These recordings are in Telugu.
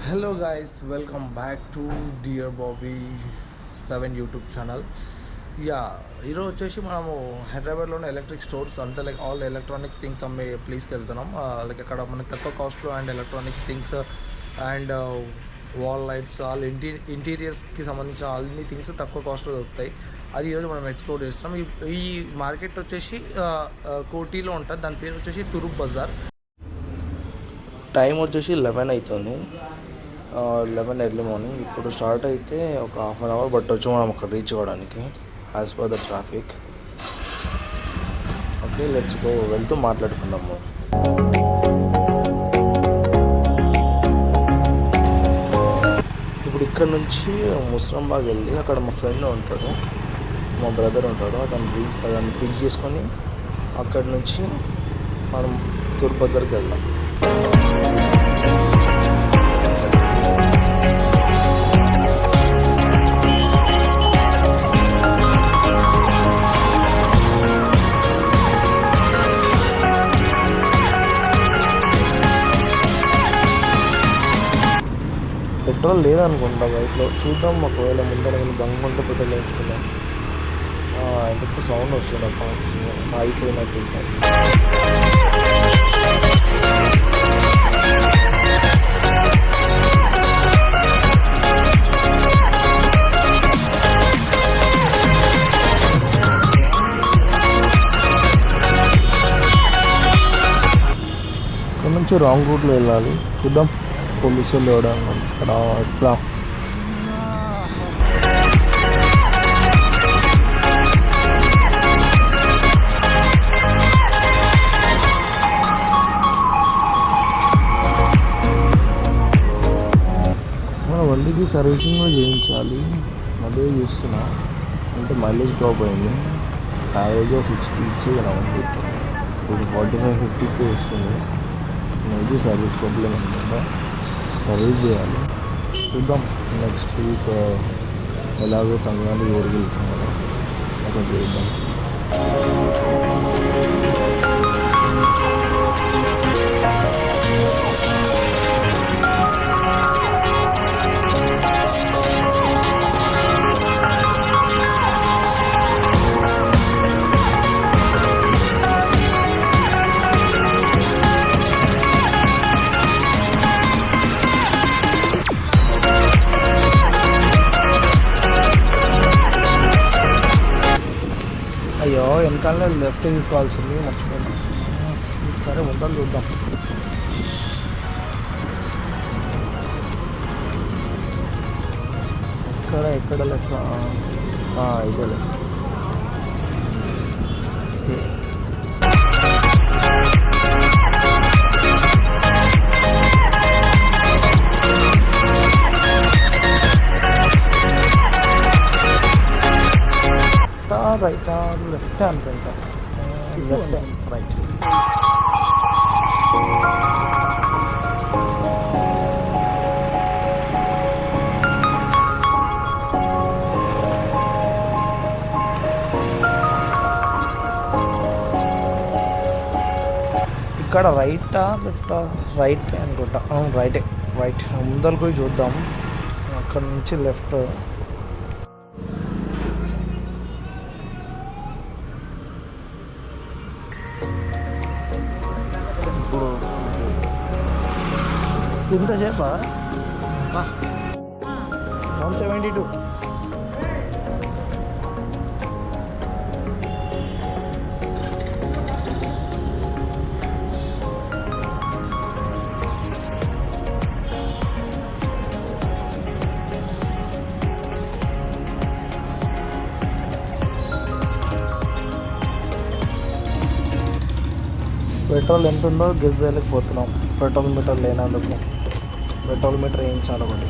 Hello guys, welcome back to dear Bobby 7 YouTube channel. ఈరోజు వచ్చేసి మనము హైదరాబాద్లోని ఎలక్ట్రిక్ స్టోర్స్ అంతా లైక్ ఆల్ ఎలక్ట్రానిక్స్ థింగ్స్ అమ్మే ప్లేస్కి వెళ్తున్నాం. లైక్ అక్కడ మనకి తక్కువ కాస్ట్లో and electronics things and wall lights all ఇంటీరియర్స్కి సంబంధించిన అన్ని థింగ్స్ తక్కువ కాస్ట్లో దొరుకుతాయి. అది ఈరోజు మనం ఎక్స్ప్లోర్ చేస్తున్నాం. ఈ మార్కెట్ వచ్చేసి కోటిలో ఉంటుంది. దాని పేరు వచ్చేసి తురుప్ బజార్. టైం వచ్చేసి 11 అవుతుంది, 11 ఎర్లీ మార్నింగ్. ఇప్పుడు స్టార్ట్ అయితే ఒక హాఫ్ అన్ అవర్ బట్ వచ్చి మనం అక్కడ రీచ్ అవ్వడానికి as per the traffic. Okay, let's go. వెళ్తూ మాట్లాడుకుందాము. ఇప్పుడు ఇక్కడ నుంచి ముస్లింబాగ్ వెళ్ళి అక్కడ మా ఫ్రెండ్ ఉంటాడు, మా బ్రదర్ ఉంటాడు. అతను పిక్ చేసుకొని అక్కడి నుంచి మనం తురుప్ బజార్కి వెళ్దాం. పెట్రోల్ లేదనుకుంటా బైక్లో, చూద్దాం. ఒకవేళ ముందర బంక్ ఉంటే పెట్రోల్ వేయించుకుందాం. ఎందుకు సౌండ్ వస్తుంది అప్ప అయిపోయినట్టు. ఇక్కడ నుంచి రాంగ్ రూట్లో వెళ్ళాలి. చూద్దాం పోలీసులు ఇవ్వడం ఇక్కడ ఎట్లా. మన బండికి సర్వీసింగ్ కూడా చేయించాలి. అదే చూస్తున్నా, అంటే మైలేజ్ డ్రాప్ అయింది. యావరేజ్ 60 ఇచ్చేది నా బండి. ఇప్పుడు 45-50 ఇస్తుంది. మేబీ సర్వీస్ ప్రాబ్లం ఉంటుందా, సర్వీస్ చేయాలి. చూద్దాం. నెక్స్ట్ వీక్ ఎలాగో సంక్రాంతి ఊరికి వెళ్తాం కదా, అక్కడ చేద్దాం. అయ్యో, వెనకాలనే లెఫ్ట్ తీసుకోవాల్సింది, మర్చిపోయినా. సరే ఉందని చూద్దాం. ఎక్కడ లెఫ్ట్? ఇదే లెఫ్ట్. రైట్ లెఫ్ట్ అనుకుంటా. Left right. ఇక్కడ రైటా లెఫ్టా? రైట్ అనుకుంటా. రైటే, రైట్. ముందరకు పోయి చూద్దాం. అక్కడ నుంచి లెఫ్ట్. ఇంత చెప్పా 172. పెట్రోల్ ఎంత ఉందో గెస్ చేయలేకపోతున్నాం. పెట్రోల్ మీటర్ లేనందుకు పెట్రోల్ మీటర్ వేయించాలి ఒకటి.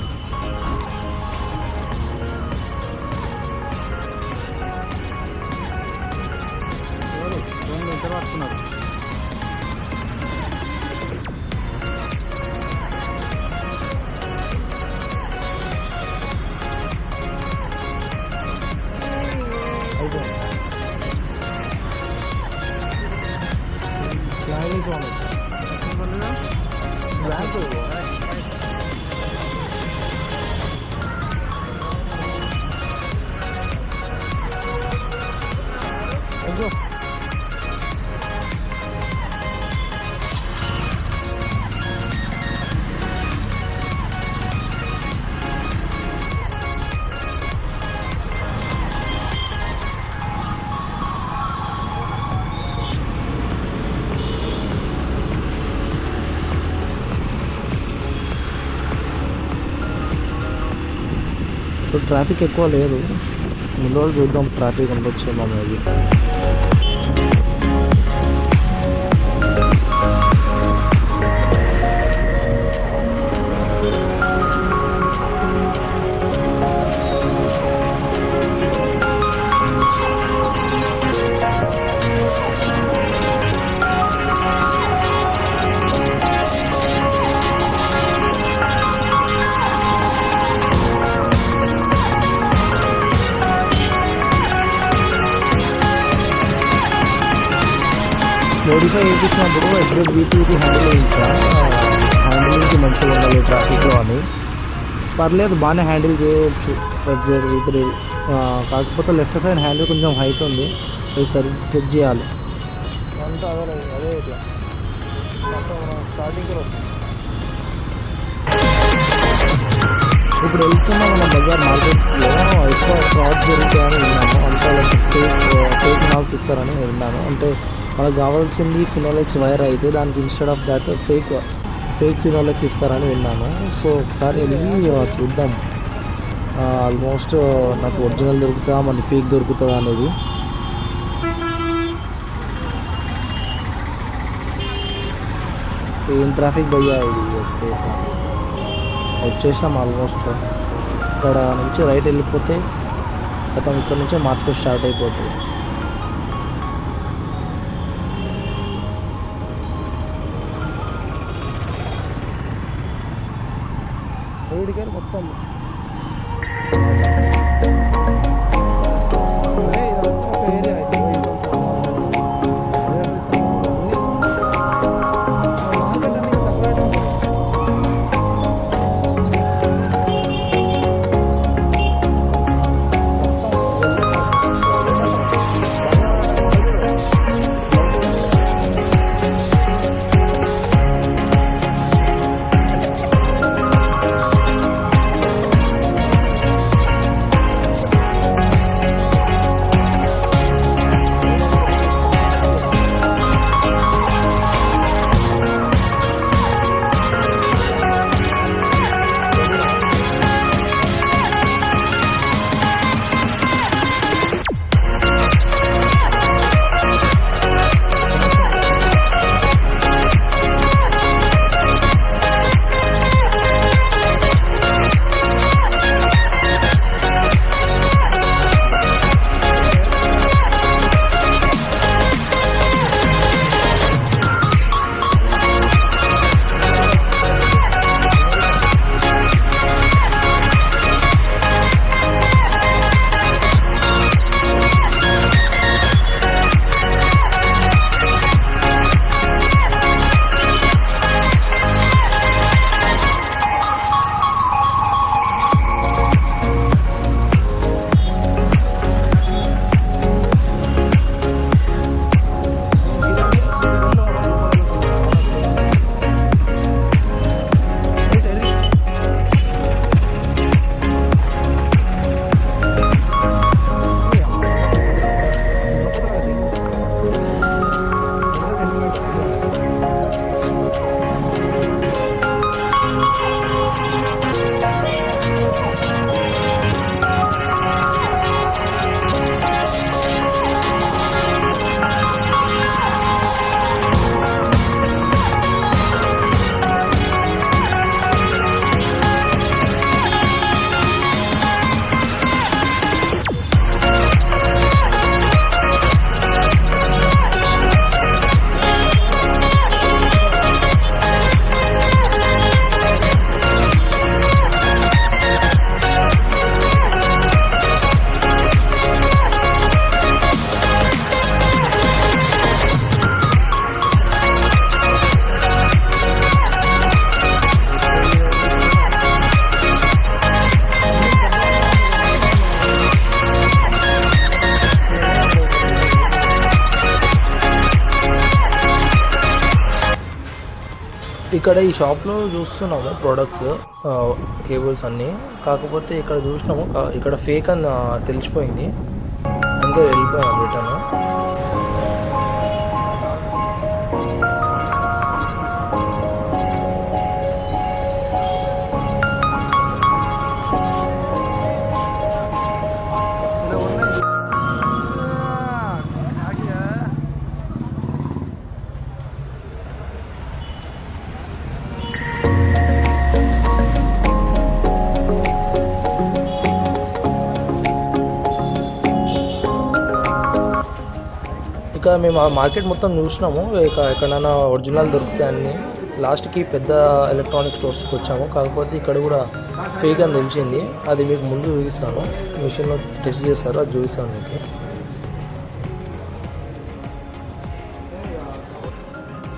పడుతున్నారు. బ్లాక్ ఇప్పుడు ట్రాఫిక్ ఎక్కువ లేదు. ముందు రోజు చూద్దాం, ట్రాఫిక్ ఉండొచ్చేమో మేబీ. మోడిఫై చేయించినప్పుడు ఎప్పుడు వీటికి హ్యాండిల్ చేయించా, హ్యాండిలింగ్కి మంచిగా ఉండాలి ట్రాఫిక్లో అని. పర్లేదు, బాగానే హ్యాండిల్ చేయవచ్చు వీటి. కాకపోతే లెఫ్ట్ సైడ్ హ్యాండిల్ కొంచెం హైట్ ఉంది, అది సెట్ చేయాలి. అంతా అదే ఇట్లా స్టార్టింగ్ ఇప్పుడు వెళ్తున్నాం మన బజార్ మార్కెట్లో ఎక్కువ ఫ్రాడ్ జరుగుతాయని విన్నాము. అంతా ఫేక్ నాల్స్ ఇస్తారని విన్నాను. అంటే మనకు కావాల్సింది ఫినోలెక్స్ వైర్ అయితే దానికి instead of that fake Finolex ఇస్తారని విన్నాను. సో ఒకసారి వెళ్ళి చూద్దాం, ఆల్మోస్ట్ నాకు ఒరిజినల్ దొరుకుతుందా మళ్ళీ ఫేక్ దొరుకుతుందా అనేది. ఏం ట్రాఫిక్ భయ్యా ఇది, ఒకటే ట్రాఫిక్. వచ్చేసినాం ఆల్మోస్ట్. ఇక్కడ నుంచి రైట్ వెళ్ళిపోతే గతం ఇక్కడ నుంచే మార్కెట్ స్టార్ట్ అయిపోతుంది. రోడ్డుకి మొత్తం ఇక్కడ ఈ షాప్లో చూస్తున్నాము ప్రొడక్ట్స్, కేబుల్స్ అన్నీ. కాకపోతే ఇక్కడ చూసినాము, ఇక్కడ ఫేక్ అని తెలిసిపోయింది, ఇంకా వెళ్ళిపోయాం రిటర్న్. ఇంకా మేము ఆ మార్కెట్ మొత్తం చూసినాము, ఎక్కడైనా ఒరిజినల్ దొరుకుతాయని. లాస్ట్కి పెద్ద ఎలక్ట్రానిక్ స్టోర్స్కి వచ్చాము, కాకపోతే ఇక్కడ కూడా ఫేక్ అని తెలిసింది. అది మీకు ముందు చూపిస్తాను, మిషన్లో టెస్ట్ చేస్తారు, అది చూపిస్తాను మీకు.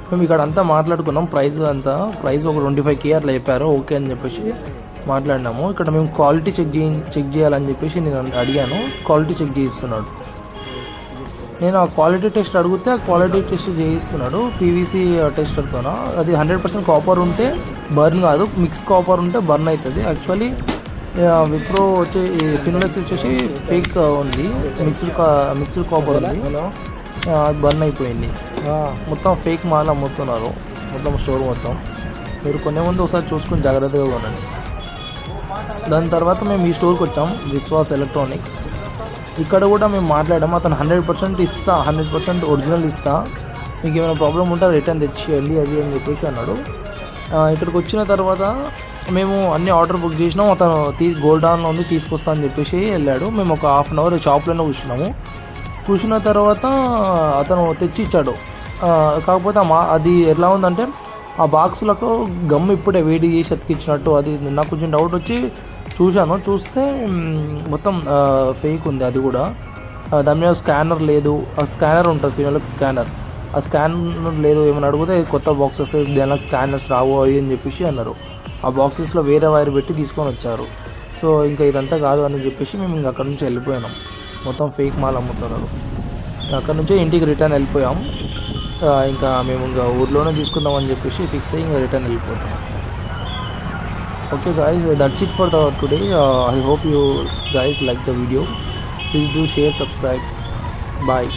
మేము ఇక్కడ అంతా మాట్లాడుకున్నాం, ప్రైస్ ఒక 25K అట్లా చెప్పారు, ఓకే అని చెప్పేసి మాట్లాడినాము. ఇక్కడ మేము క్వాలిటీ చెక్ చేయాలని చెప్పేసి నేను అడిగాను, క్వాలిటీ చెక్ చేయిస్తున్నాడు. నేను ఆ క్వాలిటీ టెస్ట్ అడిగితే ఆ క్వాలిటీ టెస్ట్ చేయిస్తున్నాడు పీవీసీ టెస్టర్తోన. అది 100% కాపర్ ఉంటే బర్న్ కాదు, మిక్స్ కాపర్ ఉంటే బర్న్ అవుతుంది. యాక్చువల్లీ విప్రో ఫినోలెక్స్ వచ్చేసి ఫేక్ ఉంది, మిక్స్డ్ కాపర్ ఉంది, అది బర్న్ అయిపోయింది. మొత్తం ఫేక్ మాల్ అమ్ముతున్నారు మొత్తం స్టోర్ మొత్తం. మీరు కొనే ముందు ఒకసారి చూసుకొని జాగ్రత్తగా కొనండి. దాని తర్వాత మేము ఈ స్టోర్కి వచ్చాం, విశ్వాస్ ఎలక్ట్రానిక్స్. ఇక్కడ కూడా మేము మాట్లాడాము, అతను 100% ఇస్తా, 100% ఒరిజినల్ ఇస్తా, మీకు ఏమైనా ప్రాబ్లం ఉంటే రిటర్న్ తెచ్చేయండి అది అని చెప్పేసి అన్నాడు. ఇక్కడికి వచ్చిన తర్వాత మేము అన్ని ఆర్డర్ బుక్ చేసినాం. అతను గోల్డాన్లో ఉంది తీసుకొస్తా అని చెప్పేసి వెళ్ళాడు. మేము ఒక హాఫ్ అన్ అవర్ షాప్లోనే కూర్చున్న తర్వాత అతను తెచ్చి ఇచ్చాడు. కాకపోతే అది ఎలా ఉందంటే ఆ బాక్స్లకు గమ్ ఇప్పుడే వేడి చేసి అతికిచ్చినట్టు. అది నాకు కొంచెం డౌట్ వచ్చి చూస్తే మొత్తం ఫేక్ ఉంది. అది కూడా దాని మీద స్కానర్ లేదు, ఆ స్కానర్ ఉంటుంది ఫినోలెక్స్ స్కానర్, ఆ స్కానర్ లేదు. ఏమైనా అడిగితే కొత్త బాక్సెస్ దానిలో స్కానర్స్ రావు అవి అని చెప్పేసి అన్నారు. ఆ బాక్సెస్లో వేరే వైర్ పెట్టి తీసుకొని వచ్చారు. సో ఇంకా ఇదంతా కాదు అని చెప్పేసి మేము ఇంకా అక్కడ నుంచి వెళ్ళిపోయినాం. మొత్తం ఫేక్ మాల్ అమ్ముతున్నారు. అక్కడ నుంచే ఇంటికి రిటర్న్ వెళ్ళిపోయాం. ఇంకా మేము ఇంకా ఊర్లోనే తీసుకుందామని చెప్పేసి ఫిక్స్ అయ్యి ఇంకా రిటర్న్ వెళ్ళిపోతాం. Okay guys, that's it for today. I hope you guys like the video. Please do share, subscribe. Bye.